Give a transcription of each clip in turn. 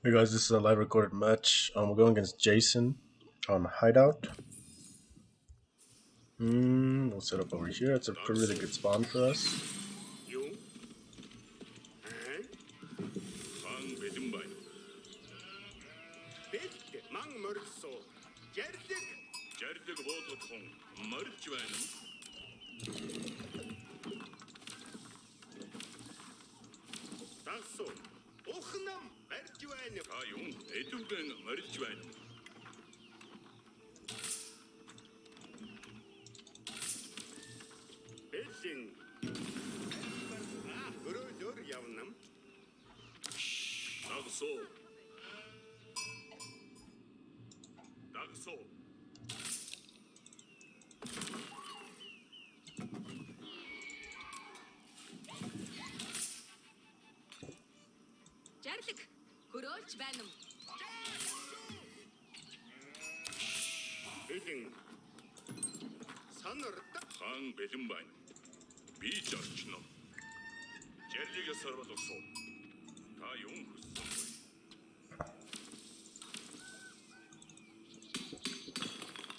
Hey guys, this is a live recorded match. We're going against Jason on hideout. We'll set up over here. It's a really good spawn for us.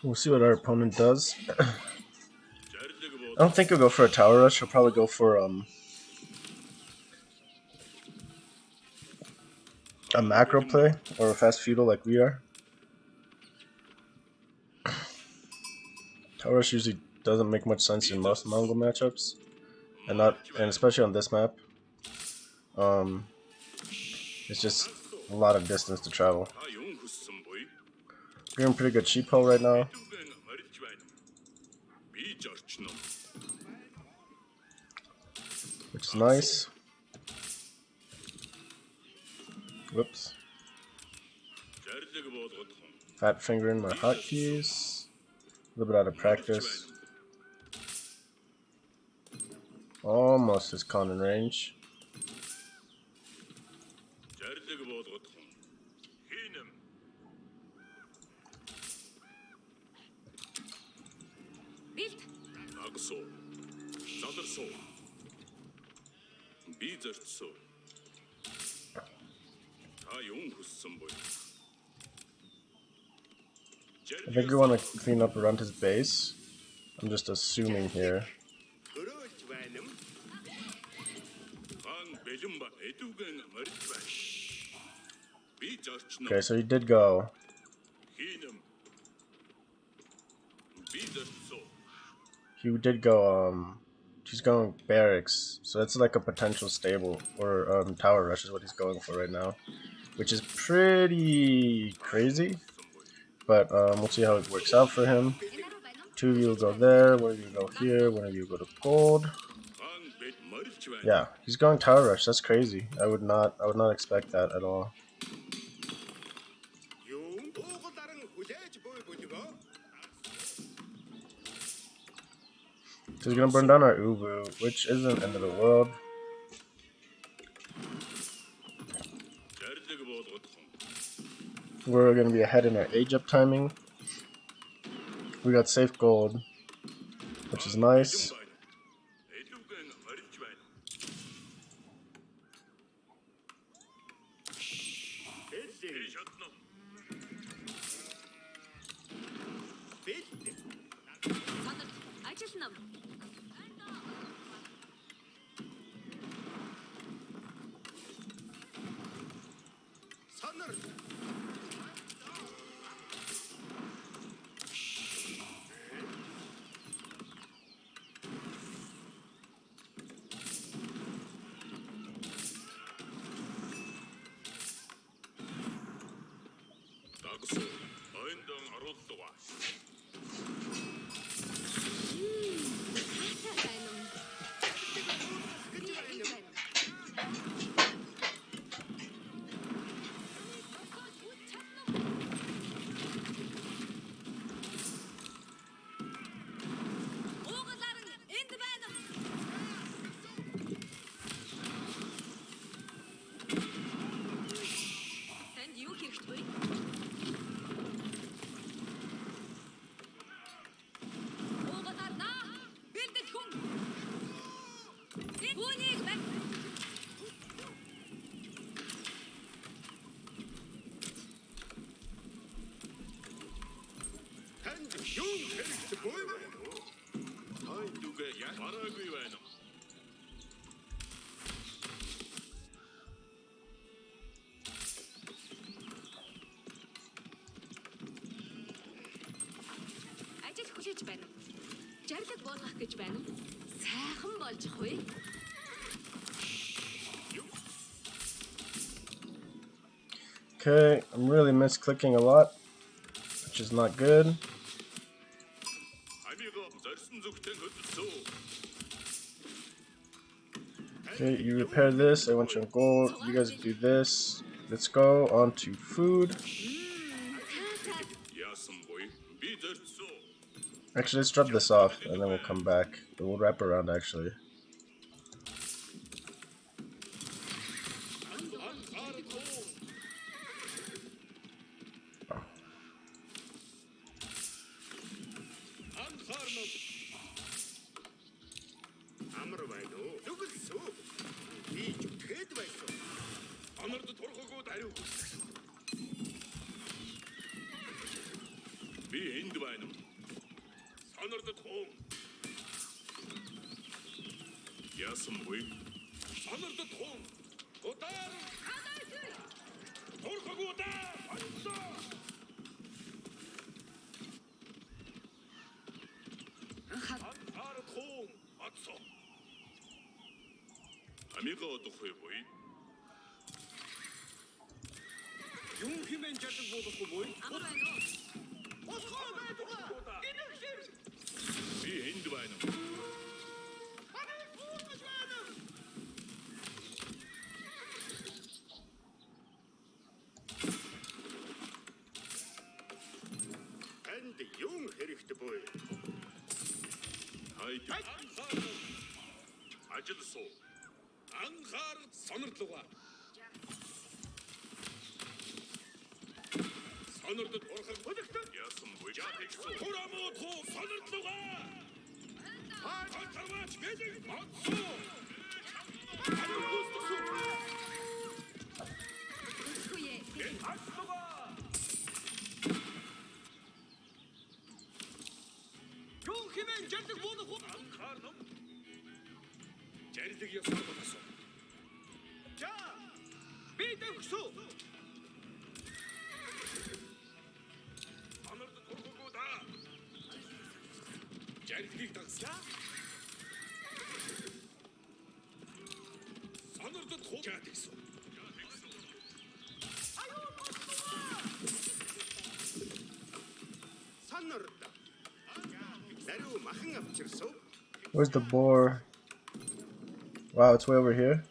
We'll see what our opponent does. I don't think he'll go for a tower rush. He'll probably go for a macro play or a fast feudal like we are. Tower rush usually doesn't make much sense in most Mongol matchups, and especially on this map. It's just a lot of distance to travel. We're in pretty good sheep hole right now. Which is nice. Whoops. Fat fingering my hotkeys. A little bit out of practice. Almost his con in range. I think we want to clean up around his base. I'm just assuming here. Okay, so he did go. He did go, he's going barracks. So that's like a potential stable or tower rush is what he's going for right now. Which is pretty crazy. But we'll see how it works out for him. Two of you will go there, one of you will go here, one of you will go to gold. Yeah, he's going tower rush. That's crazy. I would not expect that at all. So he's gonna burn down our Ubu, which isn't end of the world. We're gonna be ahead in our age up timing. We got safe gold, which is nice. Okay, I'm really misclicking a lot, which is not good. Okay, you repair this. I want your gold. You guys do this. Let's go on to food. Actually, let's drop this off and then we'll come back. We'll wrap around actually. Where's the boar? Wow, it's way over here.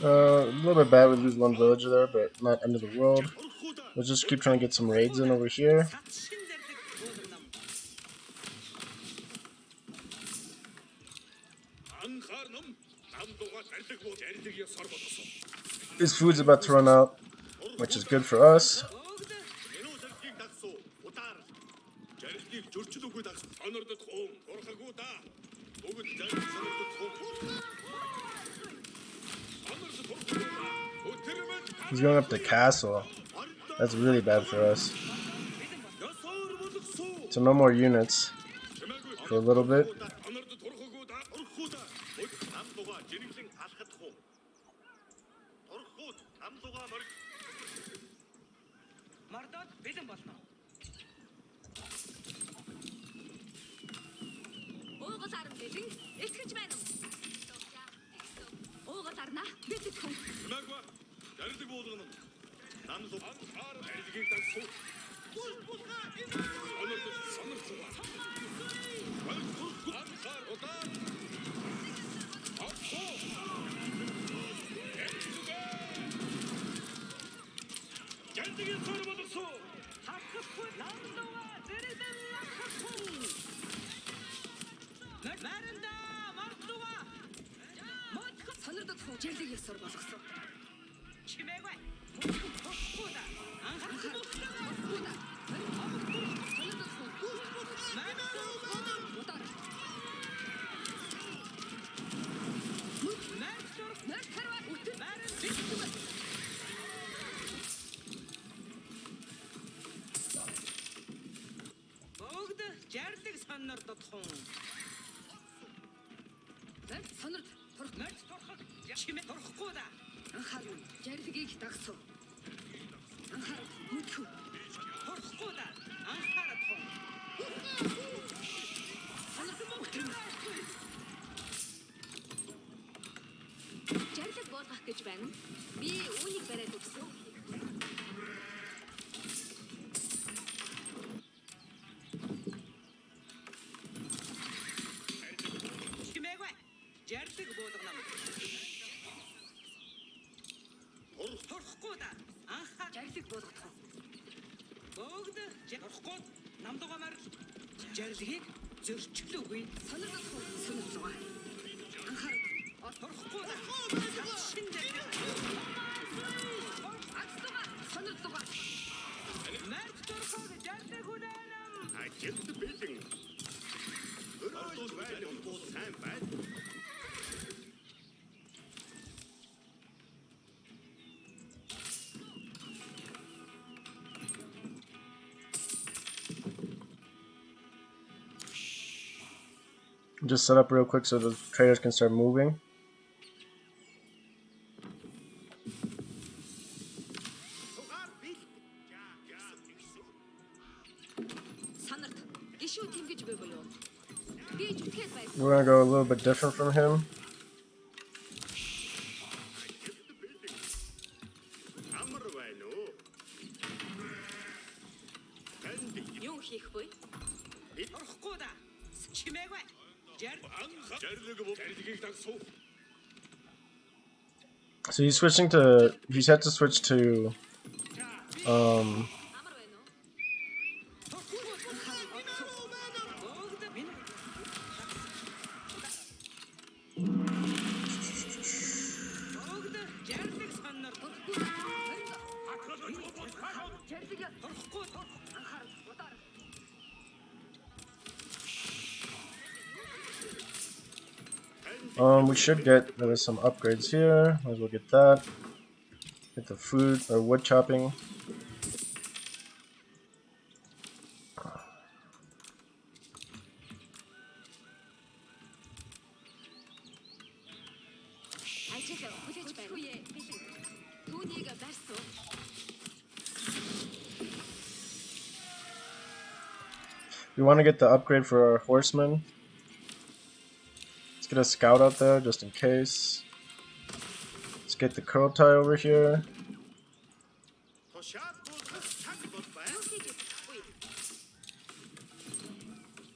A little bit bad we lose one villager there, but not end of the world. We'll just keep trying to get some raids in over here. This food's about to run out, which is good for us. He's going up the castle. That's really bad for us. So no more units. for a little bit. Just set up real quick so the traders can start moving. We're gonna go a little bit different from him. So he's switching to, he's had to switch to, we should get, there's some upgrades here, might as well get that. Get the food, or wood chopping. We want to get the upgrade for our horsemen. Let's get a scout out there just in case. Let's get the curl tie over here.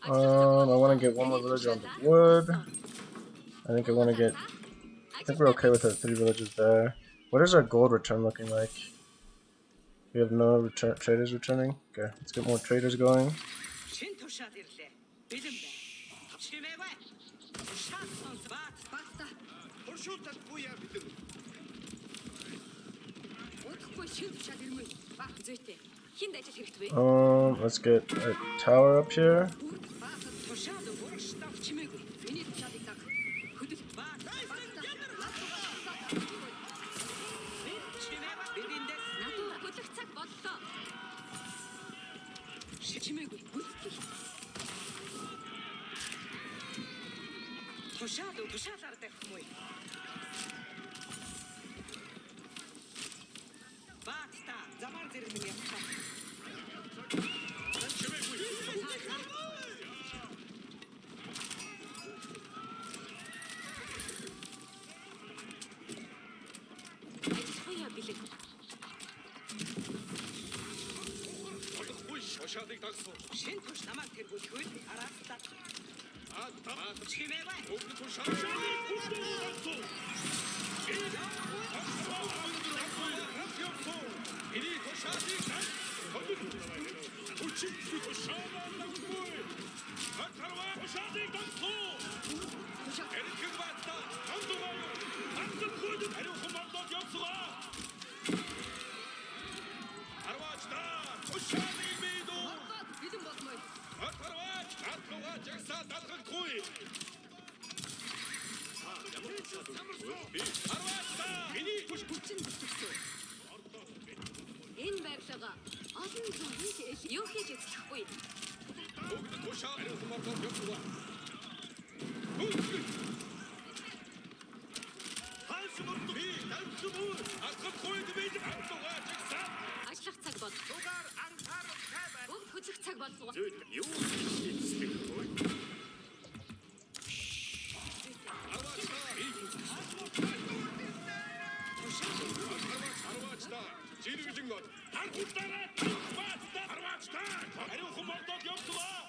I want to get one more villager on the wood. I think we're okay with our 3 villages there. What is our gold return looking like? We have no traders returning. Okay, let's get more traders going. Let's get a tower up here. Тушаалтай хмой. Баата замар зэрэг юм яах. Яа билэг. Шашаадыг дагсуу. Шин туш намайг тэргүүлэхгүй араастаа. Тамаа Чимээ бай. бүгд тушаадыг дагсуу. Ири тушаадыг дагсуу. Учиг тушаадыг дагсуу. Хатарва тушаадыг дагсуу. Эркэг бата хандугай. Хандугай ариун хумардод явсгаа. Арвачта тушаадыг бидүү. Бидэн болмой. Хатарвач хатарвач жагсаа далгахгүй. Арвачта миний Хүчин бүтгсэн. Энэ байрлага олон зүйлийг юу хийж эзлэхгүй. бүгд тушаад ариун хумардод явсгаа. Би танцгүй. Атгахгүй бид хатарвач жагсаа. Ажиллах цаг бол. Тугаар анхаарал тавиад. Уг хөдлөх цаг болсоо. Зүйл юу хийх вэ? Арвачта Арвачта жиргэн гот. Хархутараа баста арвачта. Ариун хумардод явсгаа.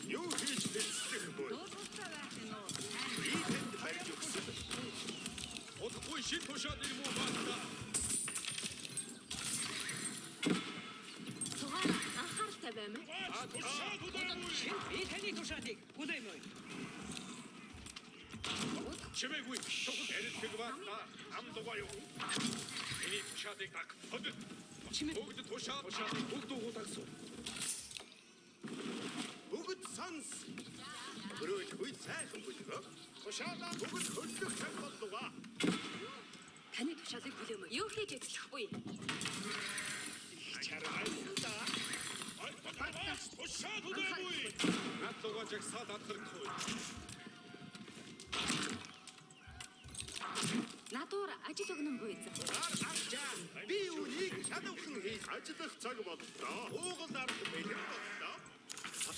Юу хийж хэлцэх вэ? Би тэнд барьж өгсөн. Одохгүй шин тушаад юм уу баста. Тугаар анхааралтай баймаа. Тушаад удаагүй. Би таны тушаадыг хүлээмэй. Чимээгүй. Тогт эрэлхэг баста. Амдгаа юу. Миний тушаадыг даг. Бүгд тушаадыг бүгд угуудагсуу. Бүгд санс. Бүрөөд хүй сайхан бүлгөө. Тушаадаа бүгд хөлдөх цаг боллугаа. Таны тушаалыг хүлээмэй. Юу хийж эзлэхгүй. Чарайда. Тушаад удаагүй. Наддгаа жагсаа дадахгүй. Надуур ажил өгнөн буйз. Би үнийг шалуухан хийж ажиллах цаг боллоо. Уугал ард бэлэн боллоо.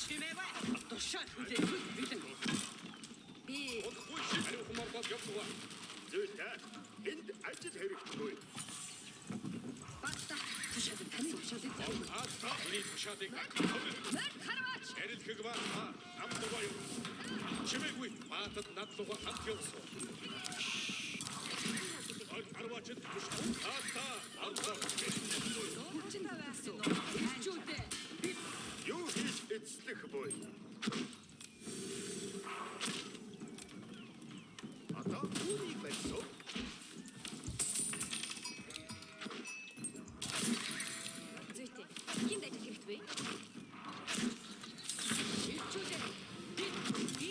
Чимээ бай. Тушаал хүлээхгүй билэн. Би Одохгүй шин ариун хумардод явсгаа. Зүйтэй. Энд ажил хэрэггүй. баата тушаал таны тушаалыг. Миний тушаадыг Мөр харваач. эрэлхэг баата. Амдгаа юу. Чимээгүй. Баатад наддгаа хамт явсгаа. Арвачд Ата Хүчин тавьсан. Чүдэ. юу хийж эцлэх вэ? Ата үнийг барьсан. Зүйтэй. Гинт ажил хэрэгтэй. Чүдэ. Би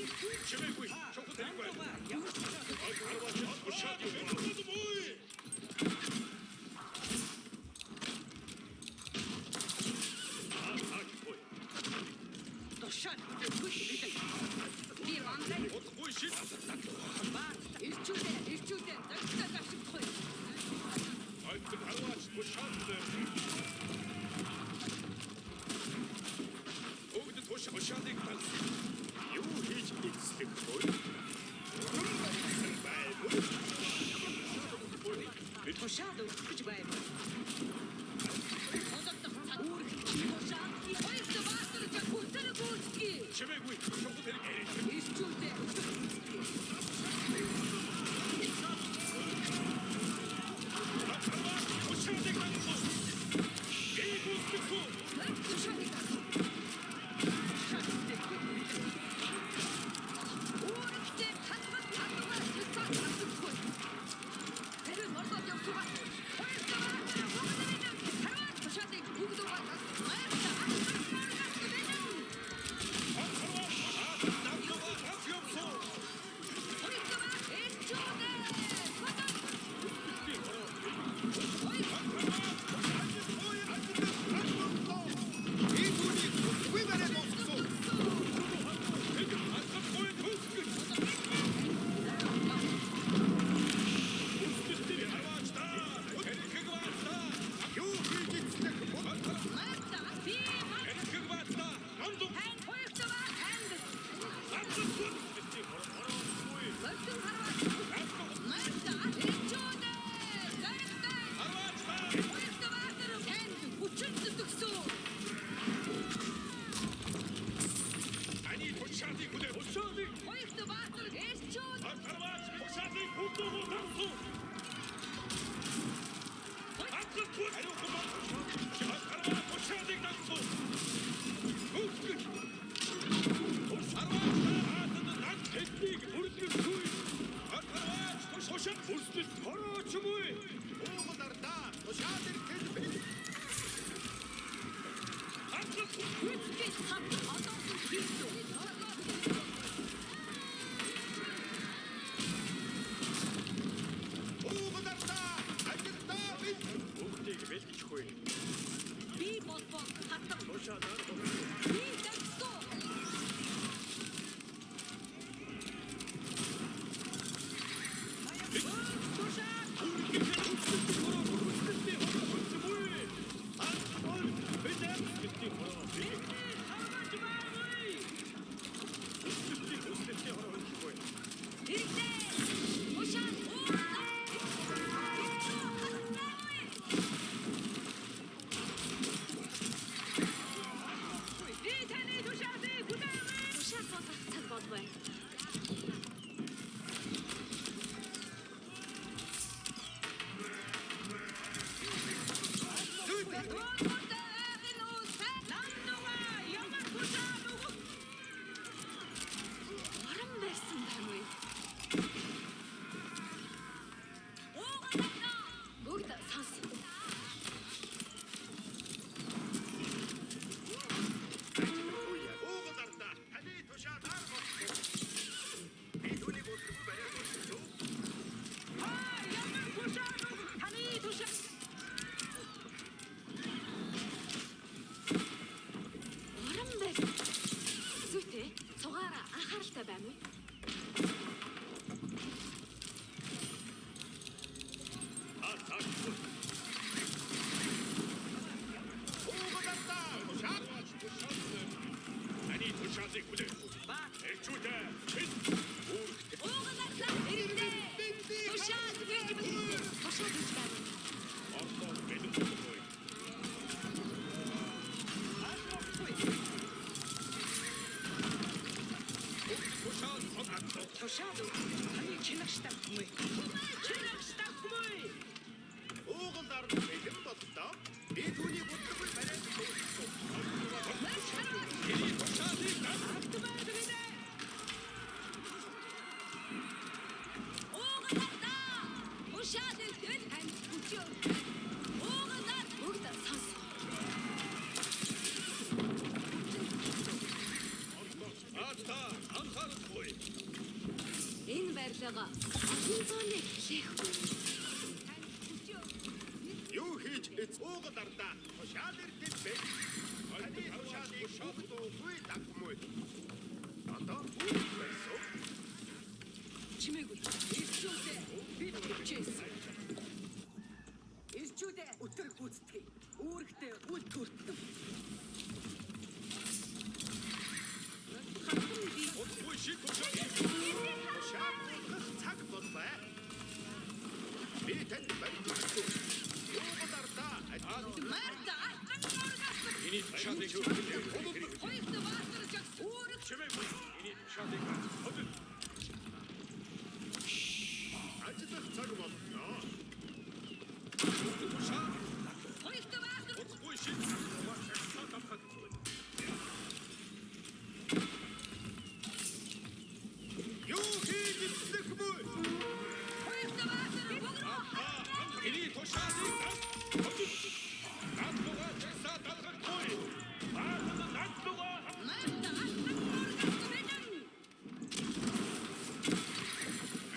Чимээгүй. Чухал хэрэггүй. Арвачд тушаад юу. тушаал хүлээхгүй билэн. Би вантай. Одохгүй шин Баата. Ирчүдэ. Дагтаа авчихгүй. Альтер арвач тушаад. Бүгд тушаадыг тал. Юу хийж эцлэх вэ? Тушаал өгч байв. Одоодох цаг үүрэг тушаал. Хоёрт баатар гэж хүтэр гүйцгий. Чимээгүй. Чухал хэрэггүй. Ирчүдэ. Тушаадыг тал. Энэ барилга Мongol хэлэхгүй. Юу хийж эцгүүг дардаа тушаал ирдэл бэ? Таны тушаалыг шохдоогүй дагмуу. Андаа бүгд байсан. Чимээгүй. Ирчүүдээ бид хүчээсэн. Ирчүүдээ өтөр гүйцэтгэе. Үүрэгтэй үл төртөв. Цаг болбай. Би танд барьдаг. Юу дардаа Марта Миний тушаалыг хоёрт баатарч үүрэг чимээгүй. Миний тушаалыг хөдөл. Ажлах цаг болно. Тушаал хоёрт баатар утгүй шиг. Юу хийж эцэхгүй? хоёрт баатар бүгд Миний тушаалыг хөдөл. Наадмаа часаа далгахгүй. Наадмаа Марта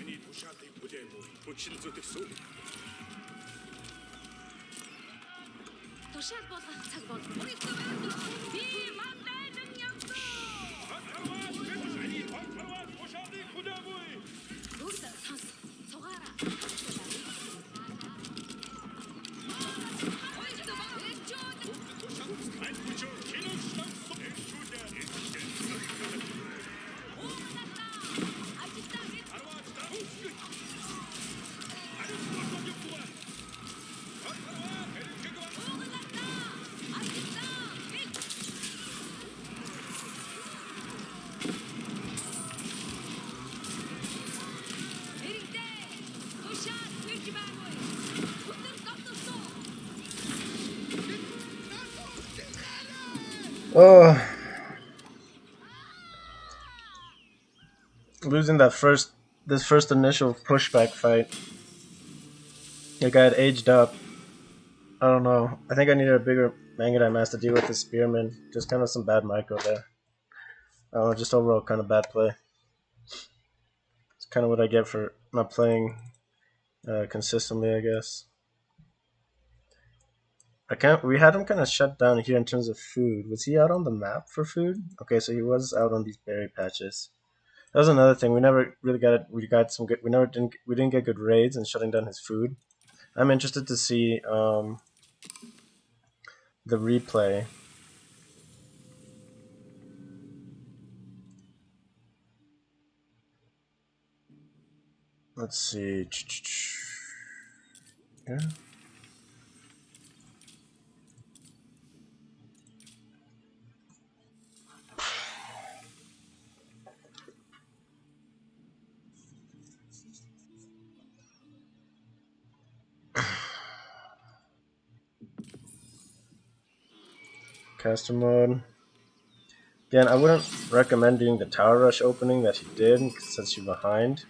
Они тушаалыг бүлээн хүчин зүтгэсэн. тушаал болгох цаг бол хоёрт баатар би мандайдан явсан. Они тушаалыг бүлээгүй. Бүгд сонс цугаараа. Хоёрт баатар Ein Kutscher, Kinostand, Entschuldigung, Oh, losing this first initial pushback fight. The guy had aged up. I don't know. I think I needed a bigger Mangudai mass to deal with the spearman. Just kind of some bad micro there. I don't know, just overall kind of bad play. It's kind of what I get for not playing consistently, I guess. I can't. We had him kind of shut down here in terms of food. Was he out on the map for food? Okay, so he was out on these berry patches. That was another thing. We never really got it. We got some good. We never didn't. We didn't get good raids and shutting down his food. I'm interested to see the replay. Let's see. Yeah. Caster mode. Again, I wouldn't recommend doing the tower rush opening that he did since you're behind.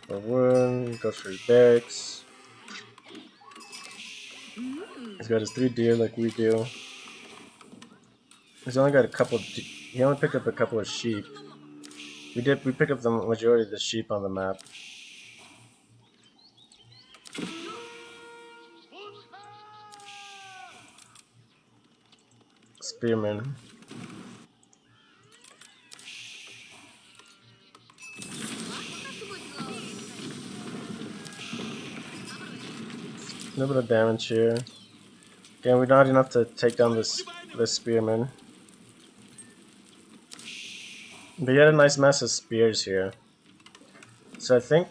For wound, goes for his barracks. He's got his 3 deer like we do. He's only got a couple. He only picked up a couple of sheep. We picked up the majority of the sheep on the map. Spearman. A little bit of damage here. Again, we're not enough to take down this spearman. But he had a nice mess of spears here. So I think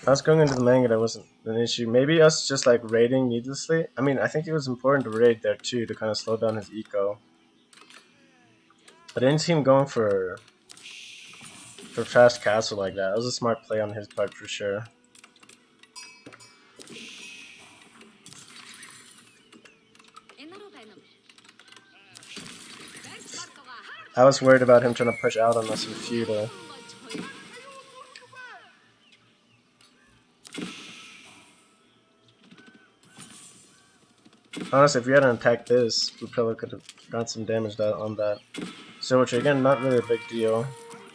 us going into the Mangudai wasn't an issue. Maybe us just like raiding needlessly. I mean, I think it was important to raid there too to kind of slow down his eco. I didn't see him going for fast castle like that. It was a smart play on his part for sure. I was worried about him trying to push out on us in feudal. Honestly, if we hadn't attacked this, we probably could have got some damage on that. Silvertree, again, not really a big deal.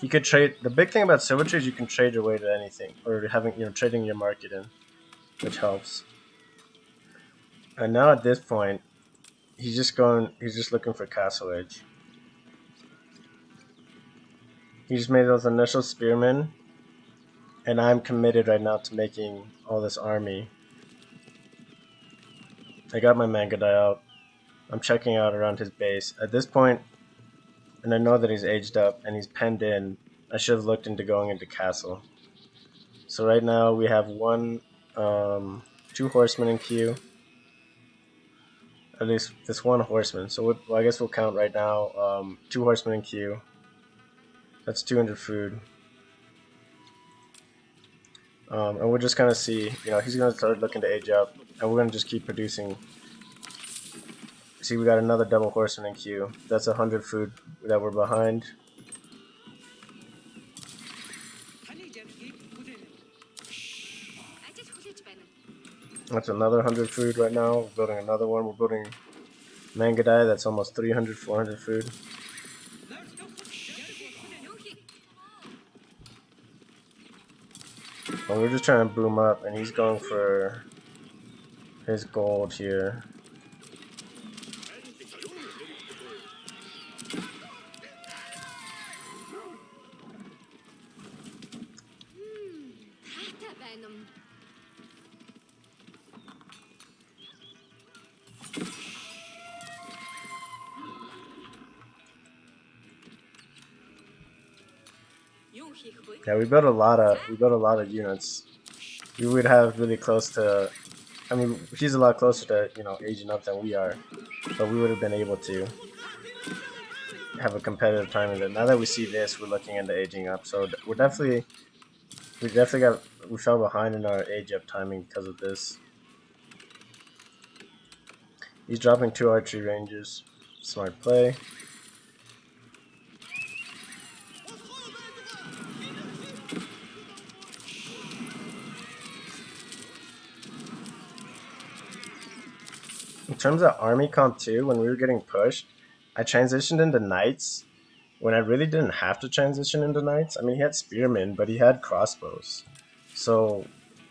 He could trade. The big thing about Silvertree is you can trade your way to anything, or having trading your market in, which helps. And now at this point, he's just looking for Castle Age. He just made those initial spearmen, and I'm committed right now to making all this army. I got my Mangudai out. I'm checking out around his base. At this point, and I know that he's aged up and he's penned in, I should have looked into going into castle. So right now we have 2 horsemen in queue. At least this 1 horseman. So I guess we'll count right now 2 horsemen in queue. That's 200 food. And we'll just kind of see, he's going to start looking to age up, and we're going to just keep producing. See, we got another double horseman in queue. That's 100 food that we're behind. That's another 100 food right now. We're building another one. We're building Mangudai. That's almost 300, 400 food. And we're just trying to boom up, and he's going for his gold here. Yeah, we built a lot of units. We would have really close to. I mean, he's a lot closer to aging up than we are, but we would have been able to have a competitive time in it. Now that we see this, we're looking into aging up. So we fell behind in our age up timing because of this. He's dropping 2 archery ranges. Smart play. In terms of army comp too, when we were getting pushed, I transitioned into knights when I really didn't have to transition into knights. I mean, he had spearmen, but he had crossbows. So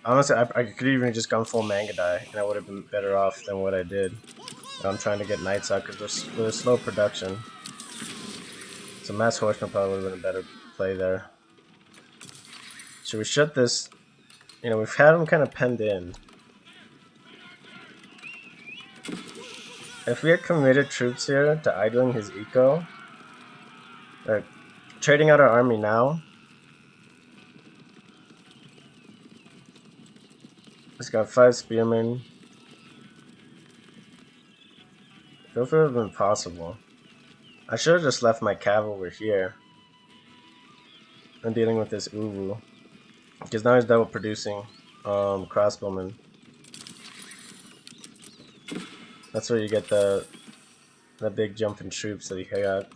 Honestly, I could even just gone full Mangudai, and I would have been better off than what I did. I'm trying to get knights out because we're slow production. So mass horseman probably would have been a better play there. Should we shut this? You know, we've had him kind of penned in. If we had committed troops here to idling his eco, or trading out our army now, he's got 5 spearmen. It would have been possible. I should have just left my cav over here and dealing with this Uwu, because now he's double producing crossbowmen. That's where you get the big jump in troops that he got.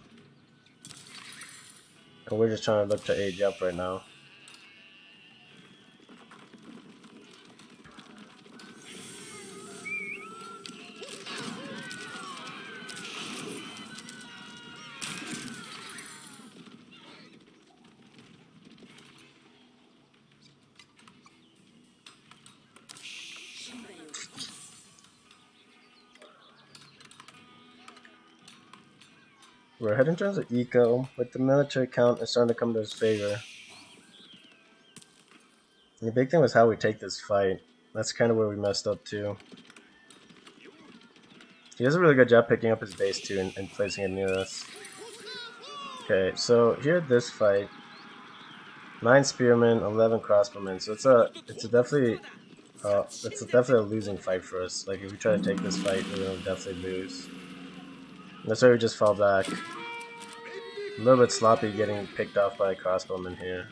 And we're just trying to look to age up right now. We're ahead in terms of eco, but the military count is starting to come to his favor. And the big thing was how we take this fight. That's kind of where we messed up too. He does a really good job picking up his base too and placing it near us. Okay, so here at this fight, 9 spearmen, 11 crossbowmen. So it's definitely a losing fight for us. Like if we try to take this fight, we're gonna definitely lose. That's why we just fall back. A little bit sloppy getting picked off by a crossbowman here.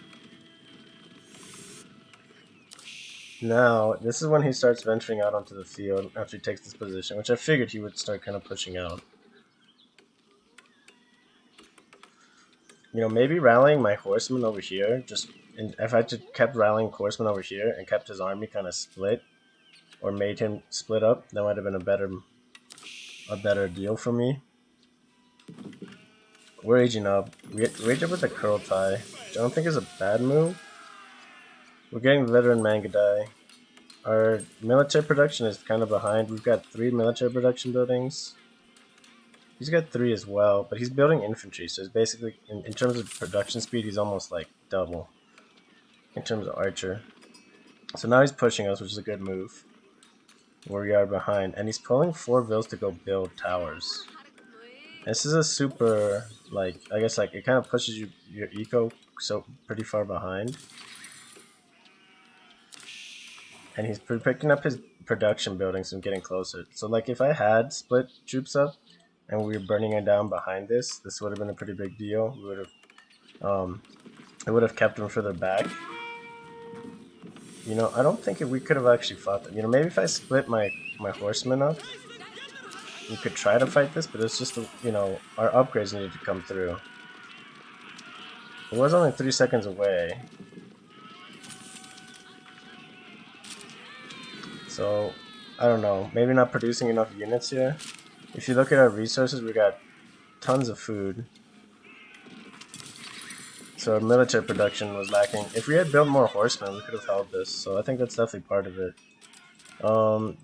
Now, this is when he starts venturing out onto the field after he takes this position, which I figured he would start kind of pushing out. You know, maybe rallying my horsemen over here, if I just kept rallying horsemen over here and kept his army kind of split, or made him split up, that might have been a better deal for me. We're aging up. We age up with the curl tie, which I don't think is a bad move. We're getting veteran Mangudai. Our military production is kind of behind. We've got 3 military production buildings. He's got 3 as well, but he's building infantry, so it's basically, in terms of production speed, he's almost like double in terms of archer. So now he's pushing us, which is a good move. Where we are behind, and he's pulling 4 vills to go build towers. This is a super, like, I guess, like, it kind of pushes your eco so pretty far behind. And he's picking up his production buildings and getting closer. So, like, if I had split troops up and we were burning it down behind this would have been a pretty big deal. We would have, it would have kept them further back. You know, I don't think we could have actually fought them. You know, maybe if I split my horsemen up, we could try to fight this, but it's just, you know, our upgrades needed to come through. It was only 3 seconds away. So, I don't know. Maybe not producing enough units here. If you look at our resources, we got tons of food. So our military production was lacking. If we had built more horsemen, we could have held this. So I think that's definitely part of it.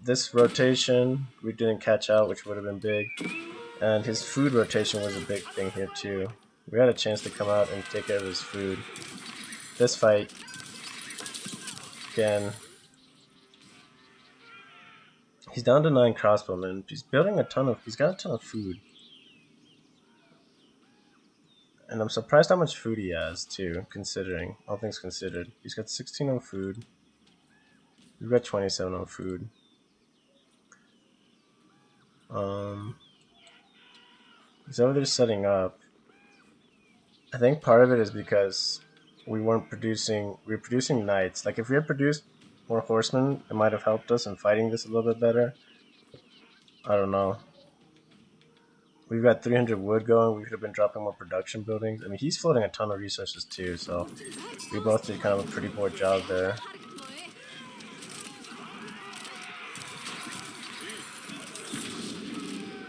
This rotation, we didn't catch out, which would have been big. And his food rotation was a big thing here too. We had a chance to come out and take care of his food. This fight, again, he's down to 9 crossbowmen. He's building he's got a ton of food. And I'm surprised how much food he has too, considering, all things considered. He's got 16 on food. We've got 27 on food. He's over there setting up. I think part of it is because we were producing knights. Like if we had produced more horsemen, it might have helped us in fighting this a little bit better. I don't know. We've got 300 wood going. We could have been dropping more production buildings. I mean, he's floating a ton of resources too, so we both did kind of a pretty poor job there.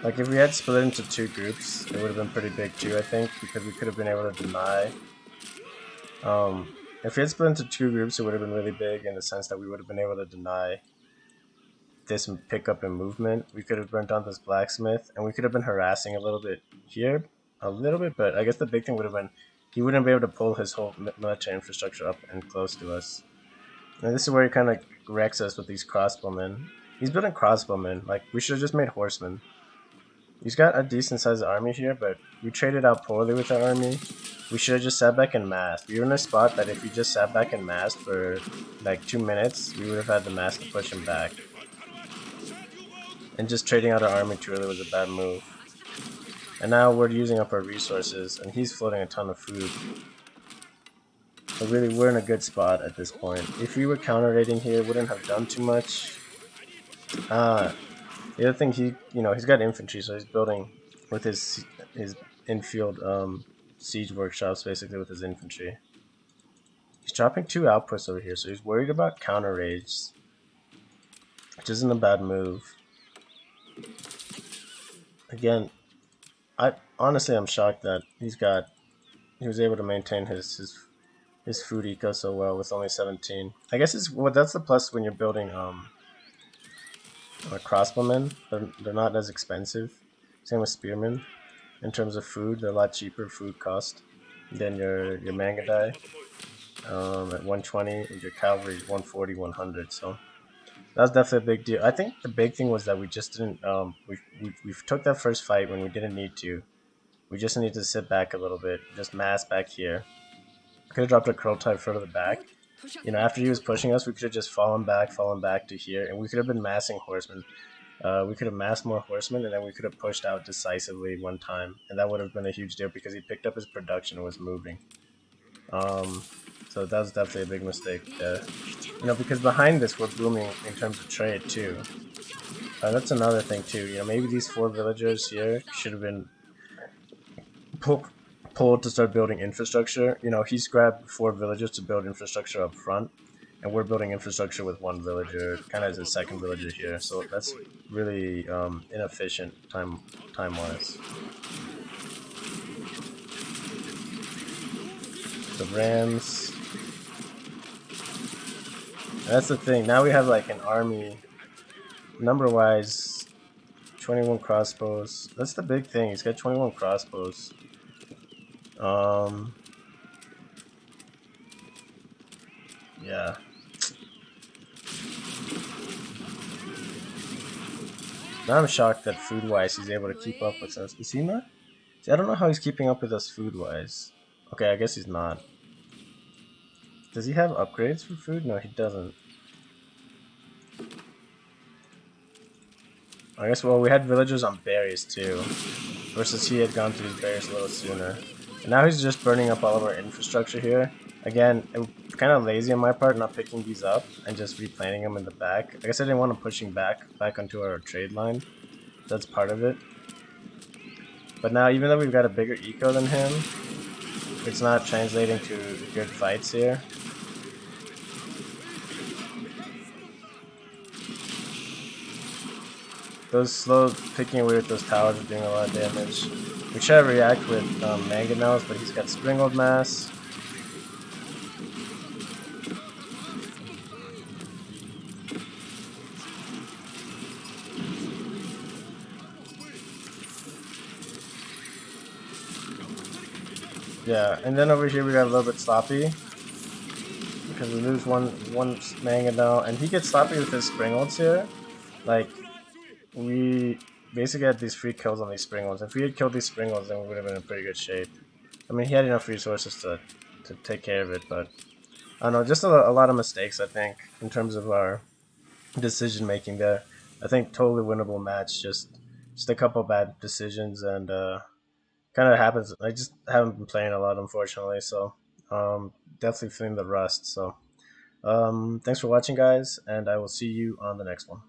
Like if we had split into 2 groups, it would have been pretty big too, I think, because we could have been able to deny If we had split into two groups, it would have been really big in the sense that we would have been able to deny this pickup in movement. We could have burnt down this blacksmith, and we could have been harassing a little bit here, but I guess the big thing would have been he wouldn't be able to pull his whole military infrastructure up and close to us. And this is where he kind of wrecks us with these crossbowmen. He's building crossbowmen. Like, we should have just made horsemen. He's got a decent sized army here, but we traded out poorly with our army. We should have just sat back and massed. We were in a spot that if we just sat back and massed for like 2 minutes, we would have had the mass to push him back. And just trading out our army too early was a bad move. And now we're using up our resources, and he's floating a ton of food. So really, we're in a good spot at this point. If we were counter raiding here, it wouldn't have done too much. The other thing, he's got infantry, so he's building with his infield siege workshops, basically with his infantry. He's dropping 2 outposts over here, so he's worried about counter raids, which isn't a bad move. Again, I'm shocked that he was able to maintain his food eco so well with only 17. I guess that's the plus when you're building crossbowmen. They're not as expensive. Same with spearmen. In terms of food, they're a lot cheaper food cost than your Mangudai at 120, and your cavalry 140, 100. So that's definitely a big deal. I think the big thing was that we just didn't we took that first fight when we didn't need to. We just needed to sit back a little bit, just mass back here. Could have dropped a curl type further back. After he was pushing us, we could have just fallen back to here, and we could have been massing horsemen. We could have massed more horsemen, and then we could have pushed out decisively one time, and that would have been a huge deal because he picked up his production and was moving. So that was definitely a big mistake there. Because behind this we're booming in terms of trade too. That's another thing too. Maybe these 4 villagers here should have been pulled to start building infrastructure. He's grabbed 4 villagers to build infrastructure up front, and we're building infrastructure with 1 villager, kind of as a second villager here. So that's really inefficient time-wise. The Rams. That's the thing. Now we have like an army, number-wise, 21 crossbows. That's the big thing. He's got 21 crossbows. Yeah. Now I'm shocked that food-wise he's able to keep up with us. Is he not? See, I don't know how he's keeping up with us food-wise. Okay, I guess he's not. Does he have upgrades for food? No, he doesn't. I guess, well, we had villagers on berries too, versus he had gone through his berries a little sooner. And now he's just burning up all of our infrastructure here. Again, kind of lazy on my part not picking these up and just replanting them in the back. I guess I didn't want him pushing back onto our trade line. That's part of it. But now, even though we've got a bigger eco than him, it's not translating to good fights here. Those slow picking away with those towers are doing a lot of damage. We try to react with mangonels, but he's got springled mass. Yeah, and then over here we got a little bit sloppy because we lose one mangonel, and he gets sloppy with his springleds here. Like, we basically had these free kills on these springleds. If we had killed these springleds, then we would have been in pretty good shape. I mean, he had enough resources to take care of it, but I don't know, just a lot of mistakes, I think, in terms of our decision making there. I think totally winnable match, just a couple bad decisions, and kind of happens. I just haven't been playing a lot, unfortunately, so definitely feeling the rust. So thanks for watching, guys, and I will see you on the next one.